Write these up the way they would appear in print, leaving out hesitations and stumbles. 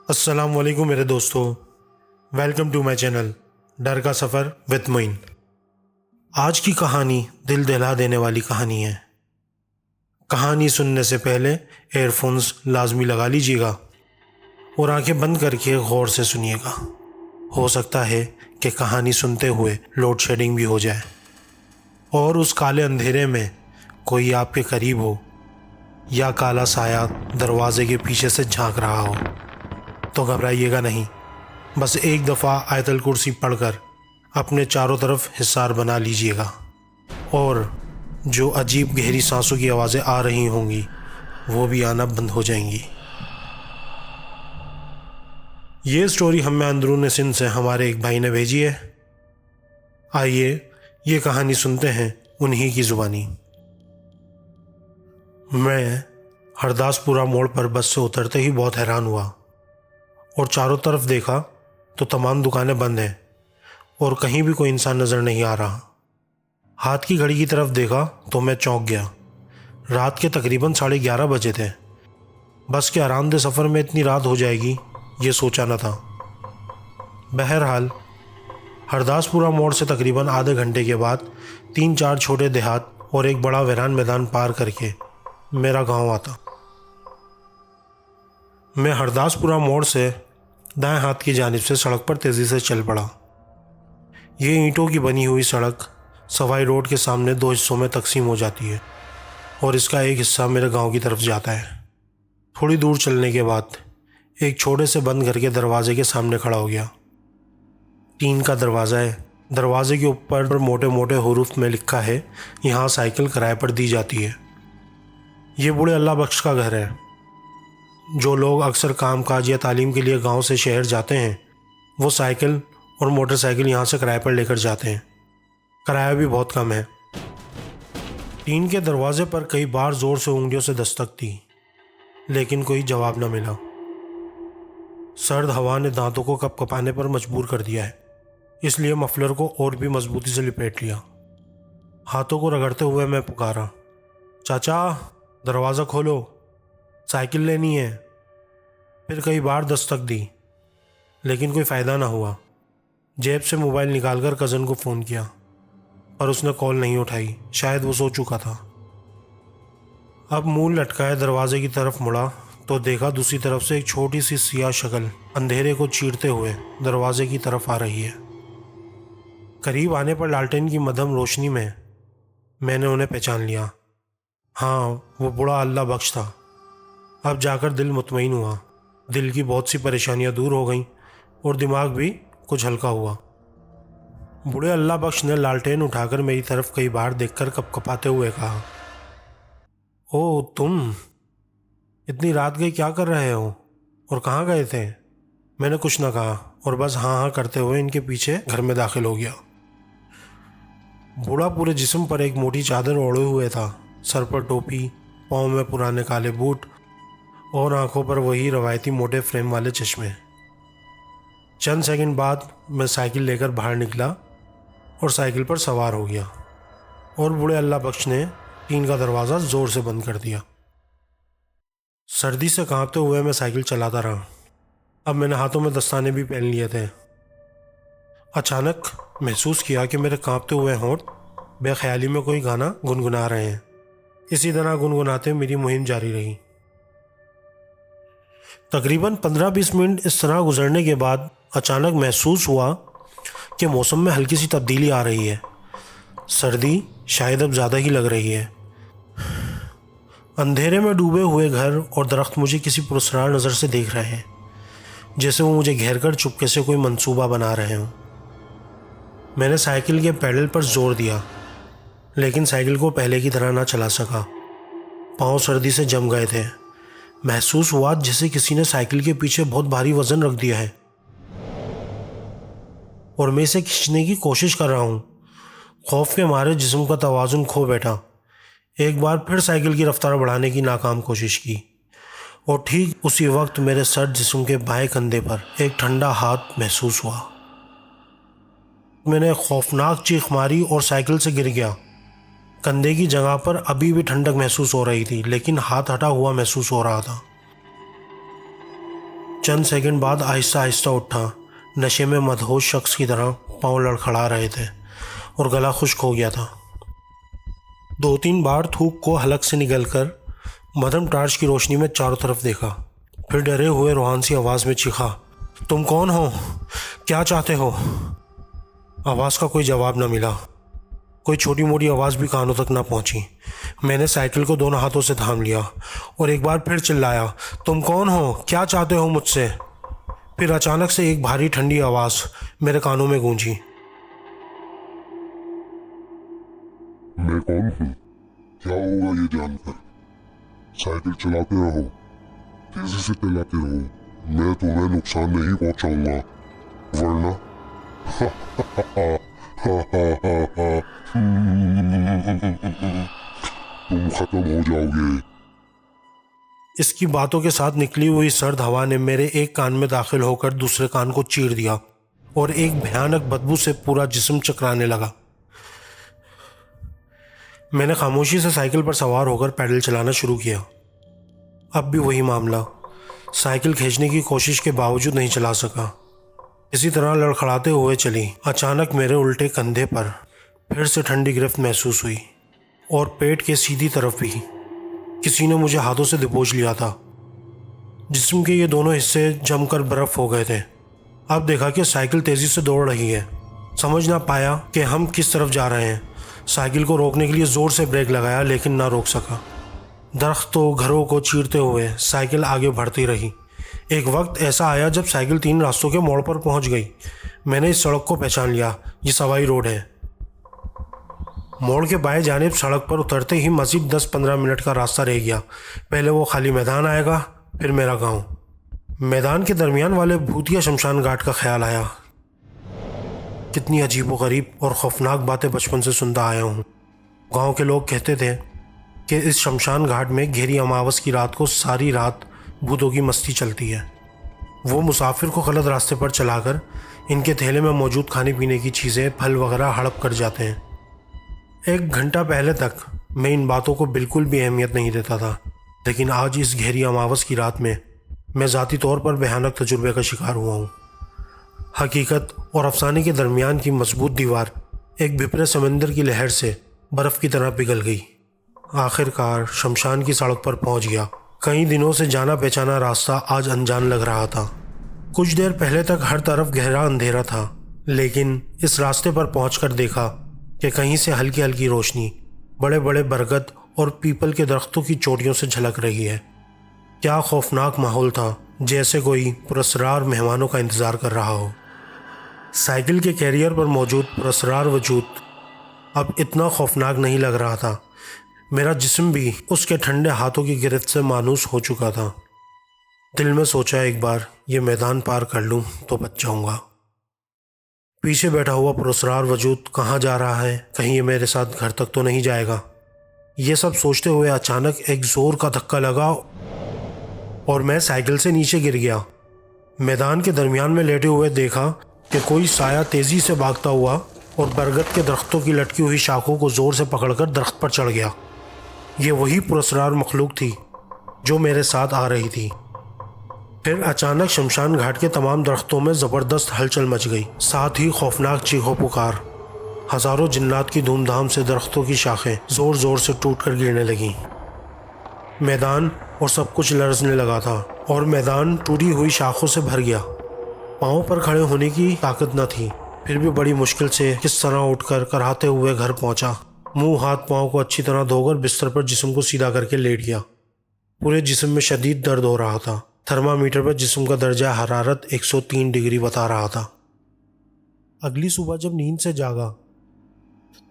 अस्सलाम वालेकुम मेरे दोस्तों, वेलकम टू माय चैनल डर का सफ़र विद मोइन। आज की कहानी दिल दहला देने वाली कहानी है। कहानी सुनने से पहले एयरफोन्स लाजमी लगा लीजिएगा और आंखें बंद करके गौर से सुनिएगा। हो सकता है कि कहानी सुनते हुए लोड शेडिंग भी हो जाए और उस काले अंधेरे में कोई आपके करीब हो या काला साया दरवाजे के पीछे से झांक रहा हो तो घबराइएगा नहीं। बस एक दफ़ा आयतल कुर्सी पढ़कर अपने चारों तरफ हिसार बना लीजिएगा और जो अजीब गहरी सांसों की आवाज़ें आ रही होंगी वो भी आना बंद हो जाएंगी। ये स्टोरी हमें अंदरून सिंध से हमारे एक भाई ने भेजी है। आइए ये कहानी सुनते हैं उन्हीं की ज़ुबानी। मैं हरदासपुरा मोड़ पर बस से उतरते ही बहुत हैरान हुआ और चारों तरफ देखा तो तमाम दुकानें बंद हैं और कहीं भी कोई इंसान नज़र नहीं आ रहा। हाथ की घड़ी की तरफ देखा तो मैं चौंक गया। रात के तकरीबन 11:30 बजे थे। बस के आरामदेह सफ़र में इतनी रात हो जाएगी ये सोचा न था। बहरहाल हरदासपुरा मोड़ से तकरीबन आधे घंटे के बाद 3-4 छोटे देहात और एक बड़ा वीरान मैदान पार करके मेरा गांव आता। मैं हरदासपुरा मोड़ से दाएं हाथ की जानिब से सड़क पर तेज़ी से चल पड़ा। ये ईंटों की बनी हुई सड़क सवाई रोड के सामने 2 हिस्सों में तकसीम हो जाती है और इसका एक हिस्सा मेरे गांव की तरफ जाता है। थोड़ी दूर चलने के बाद एक छोटे से बंद घर के दरवाजे के सामने खड़ा हो गया। टीन का दरवाज़ा है। दरवाजे के ऊपर मोटे मोटे हुरूफ में लिखा है, यहाँ साइकिल किराए पर दी जाती है। ये बूढ़े अल्लाह बख्श का घर है। जो लोग अक्सर कामकाज या तालीम के लिए गांव से शहर जाते हैं वो साइकिल और मोटरसाइकिल यहाँ से किराए पर लेकर जाते हैं। किराया भी बहुत कम है। टीन के दरवाजे पर कई बार ज़ोर से उंगलियों से दस्तक दी लेकिन कोई जवाब न मिला। सर्द हवा ने दांतों को कपकपाने पर मजबूर कर दिया है, इसलिए मफलर को और भी मजबूती से लिपेट लिया। हाथों को रगड़ते हुए मैं पुकारा, चाचा दरवाज़ा खोलो, साइकिल लेनी है। फिर कई बार दस्तक दी लेकिन कोई फ़ायदा ना हुआ। जेब से मोबाइल निकालकर कज़न को फ़ोन किया पर उसने कॉल नहीं उठाई। शायद वो सो चुका था। अब मुंह लटकाए दरवाजे की तरफ मुड़ा तो देखा दूसरी तरफ से एक छोटी सी सियाह शक्ल अंधेरे को चीरते हुए दरवाजे की तरफ आ रही है। करीब आने पर लालटेन की मध्यम रोशनी में मैंने उन्हें पहचान लिया। हाँ, वो बूढ़ा अल्लाह बख्श था। अब जाकर दिल मुतमईन हुआ। दिल की बहुत सी परेशानियां दूर हो गईं और दिमाग भी कुछ हल्का हुआ। बूढ़े अल्लाह बख्श ने लालटेन उठाकर मेरी तरफ कई बार देखकर कपकपाते हुए कहा, ओ तुम इतनी रात गई क्या कर रहे हो और कहाँ गए थे? मैंने कुछ न कहा और बस हाँ हाँ करते हुए इनके पीछे घर में दाखिल हो गया। बूढ़ा पूरे जिस्म पर एक मोटी चादर ओढ़े हुए था। सर पर टोपी, पाँव में पुराने काले बूट और आंखों पर वही रवायती मोटे फ्रेम वाले चश्मे। चंद सेकंड बाद मैं साइकिल लेकर बाहर निकला और साइकिल पर सवार हो गया और बूढ़े अल्लाह बख्श ने टीन का दरवाज़ा ज़ोर से बंद कर दिया। सर्दी से कांपते हुए मैं साइकिल चलाता रहा। अब मैंने हाथों में दस्ताने भी पहन लिए थे। अचानक महसूस किया कि मेरे कांपते हुए होंठ बेख्याली में कोई गाना गुनगुना रहे हैं। इसी तरह गुनगुनाते मेरी मुहिम जारी रही। तकरीबन 15-20 मिनट इस तरह गुजरने के बाद अचानक महसूस हुआ कि मौसम में हल्की सी तब्दीली आ रही है। सर्दी शायद अब ज़्यादा ही लग रही है। अंधेरे में डूबे हुए घर और दरख्त मुझे किसी पुरस्कार नज़र से देख रहे हैं, जैसे वो मुझे घेर कर चुपके से कोई मंसूबा बना रहे हों। मैंने साइकिल के पैडल पर जोर दिया लेकिन साइकिल को पहले की तरह ना चला सका। पाँव सर्दी से जम गए थे। महसूस हुआ जैसे किसी ने साइकिल के पीछे बहुत भारी वजन रख दिया है और मैं इसे खींचने की कोशिश कर रहा हूँ। खौफ के मारे जिस्म का तवाज़ुन खो बैठा। एक बार फिर साइकिल की रफ्तार बढ़ाने की नाकाम कोशिश की और ठीक उसी वक्त मेरे सर्द जिस्म के बाएं कंधे पर एक ठंडा हाथ महसूस हुआ। मैंने खौफनाक चीख मारी और साइकिल से गिर गया। कंधे की जगह पर अभी भी ठंडक महसूस हो रही थी लेकिन हाथ हटा हुआ महसूस हो रहा था। चंद सेकंड बाद आहिस्ता आहिस्ता उठा। नशे में मदहोश शख्स की तरह पाँव लड़खड़ा रहे थे और गला खुश्क हो गया था। 2-3 बार थूक को हलक से निकलकर मदम टार्च की रोशनी में चारों तरफ देखा। फिर डरे हुए रूहान सी आवाज़ में चीखा, तुम कौन हो? क्या चाहते हो? आवाज़ का कोई जवाब न मिला। कोई छोटी मोटी आवाज़ भी कानों तक ना पहुंची। मैंने साइकिल को दोनों हाथों से थाम लिया और एक बार फिर चिल्लाया, तुम कौन हो? क्या चाहते हो मुझसे? फिर अचानक से एक भारी ठंडी आवाज़ मेरे कानों में गूंजी, मैं कौन हूँ? क्या होगा ये जानकर? साइकिल चलाते रहो, तेजी से चलाते रहो, मैं तुम्हें नुकसान नहीं पहुंचाऊंगा, वरना तुम खत्म हो जाओगे। इसकी बातों के साथ निकली हुई सर्द हवा ने मेरे एक कान में दाखिल होकर दूसरे कान को चीर दिया और एक भयानक बदबू से पूरा जिस्म चकराने लगा। मैंने खामोशी से साइकिल पर सवार होकर पैडल चलाना शुरू किया। अब भी वही मामला, साइकिल खींचने की कोशिश के बावजूद नहीं चला सका। इसी तरह लड़खड़ाते हुए चली। अचानक मेरे उल्टे कंधे पर फिर से ठंडी गिरफ्त महसूस हुई और पेट के सीधी तरफ भी किसी ने मुझे हाथों से दबोच लिया था। जिस्म के ये दोनों हिस्से जमकर बर्फ हो गए थे। अब देखा कि साइकिल तेजी से दौड़ रही है। समझ ना पाया कि हम किस तरफ जा रहे हैं। साइकिल को रोकने के लिए ज़ोर से ब्रेक लगाया, लेकिन ना रोक सका। दरख्तों घरों को चीरते हुए साइकिल आगे बढ़ती रही। एक वक्त ऐसा आया जब साइकिल 3 रास्तों के मोड़ पर पहुंच गई। मैंने इस सड़क को पहचान लिया, ये सवाई रोड है। मोड़ के बाएं जानिब सड़क पर उतरते ही मज़ीद 10-15 मिनट का रास्ता रह गया। पहले वो खाली मैदान आएगा, फिर मेरा गांव। मैदान के दरमियान वाले भूतिया शमशान घाट का ख्याल आया। कितनी अजीबोगरीब और खौफनाक बातें बचपन से सुनता आया हूँ। गांव के लोग कहते थे कि इस शमशान घाट में घेरी अमावस की रात को सारी रात भूतों की मस्ती चलती है। वो मुसाफिर को गलत रास्ते पर चलाकर इनके थैले में मौजूद खाने पीने की चीज़ें, फल वगैरह हड़प कर जाते हैं। 1 घंटा पहले तक मैं इन बातों को बिल्कुल भी अहमियत नहीं देता था, लेकिन आज इस घेरी अमावस की रात में मैं ज़ाती तौर पर भयानक तजुर्बे का शिकार हुआ हूँ। हकीकत और अफसाने के दरमियान की मजबूत दीवार एक बिपरे समंदर की लहर से बर्फ़ की तरह पिघल गई। आखिरकार शमशान की सड़क पर पहुंच गया। कई दिनों से जाना पहचाना रास्ता आज अनजान लग रहा था। कुछ देर पहले तक हर तरफ गहरा अंधेरा था, लेकिन इस रास्ते पर पहुंचकर देखा कि कहीं से हल्की हल्की रोशनी बड़े बड़े बरगद और पीपल के दरख्तों की चोटियों से झलक रही है। क्या खौफनाक माहौल था, जैसे कोई पुरस्कार मेहमानों का इंतज़ार कर रहा हो। साइकिल के कैरियर पर मौजूद पुरस्कार वजूद अब इतना खौफनाक नहीं लग रहा था। मेरा जिस्म भी उसके ठंडे हाथों की गिरफ्त से मानूस हो चुका था। दिल में सोचा, एक बार ये मैदान पार कर लूं तो बच जाऊंगा। पीछे बैठा हुआ पुरस्कार वजूद कहाँ जा रहा है? कहीं ये मेरे साथ घर तक तो नहीं जाएगा? ये सब सोचते हुए अचानक एक ज़ोर का धक्का लगा और मैं साइकिल से नीचे गिर गया। मैदान के दरमियान में लेटे हुए देखा कि कोई साया तेज़ी से भागता हुआ और बरगद के दरख्तों की लटकी हुई शाखों को ज़ोर से पकड़कर दरख्त पर चढ़ गया। ये वही पुरस्कार मखलूक थी जो मेरे साथ आ रही थी। फिर अचानक शमशान घाट के तमाम दरख्तों में ज़बरदस्त हलचल मच गई, साथ ही खौफनाक चीखों पुकार। हज़ारों जिन्नात की धूमधाम से दरख्तों की शाखें ज़ोर ज़ोर से टूट कर गिरने लगीं। मैदान और सब कुछ लरजने लगा था और मैदान टूटी हुई शाखों से भर गया। पाँव पर खड़े होने की ताकत न थी, फिर भी बड़ी मुश्किल से किस तरह उठकर कराहते हुए घर पहुंचा। मुंह हाथ पाँव को अच्छी तरह धोकर बिस्तर पर जिस्म को सीधा करके लेट गया। पूरे जिस्म में शदीद दर्द हो रहा था। थर्मामीटर पर जिस्म का दर्जा हरारत 103 डिग्री बता रहा था। अगली सुबह जब नींद से जागा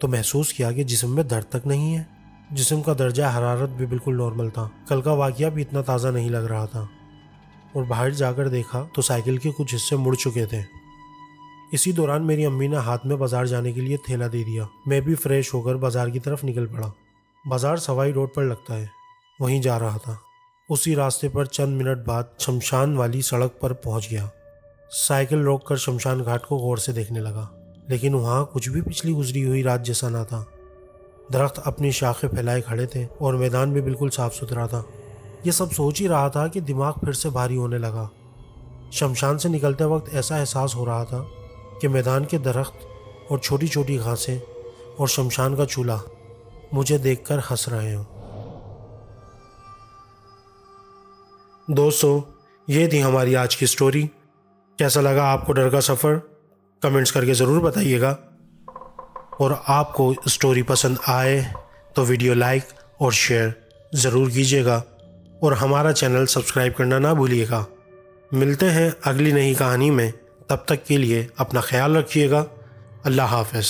तो महसूस किया कि जिस्म में दर्द तक नहीं है। जिस्म का दर्जा हरारत भी बिल्कुल नॉर्मल था। कल का वाकया भी इतना ताज़ा नहीं लग रहा था और बाहर जाकर देखा तो साइकिल के कुछ हिस्से मुड़ चुके थे। इसी दौरान मेरी अम्मी ने हाथ में बाजार जाने के लिए थैला दे दिया। मैं भी फ्रेश होकर बाजार की तरफ निकल पड़ा। बाजार सवाई रोड पर लगता है, वहीं जा रहा था। उसी रास्ते पर चंद मिनट बाद शमशान वाली सड़क पर पहुंच गया। साइकिल रोककर शमशान घाट को गौर से देखने लगा, लेकिन वहाँ कुछ भी पिछली गुजरी हुई रात जैसा ना था। दरख्त अपनी शाखें फैलाए खड़े थे और मैदान भी बिल्कुल साफ सुथरा था। ये सब सोच ही रहा था कि दिमाग फिर से भारी होने लगा। शमशान से निकलते वक्त ऐसा एहसास हो रहा था कि मैदान के दरख्त और छोटी छोटी घासें और शमशान का चूल्हा मुझे देखकर हंस रहे हों। दोस्तों, ये थी हमारी आज की स्टोरी। कैसा लगा आपको डर का सफ़र? कमेंट्स करके ज़रूर बताइएगा। और आपको स्टोरी पसंद आए तो वीडियो लाइक और शेयर ज़रूर कीजिएगा और हमारा चैनल सब्सक्राइब करना ना भूलिएगा। मिलते हैं अगली नई कहानी में। तब तक के लिए अपना ख्याल रखिएगा। अल्लाह हाफ़िज़।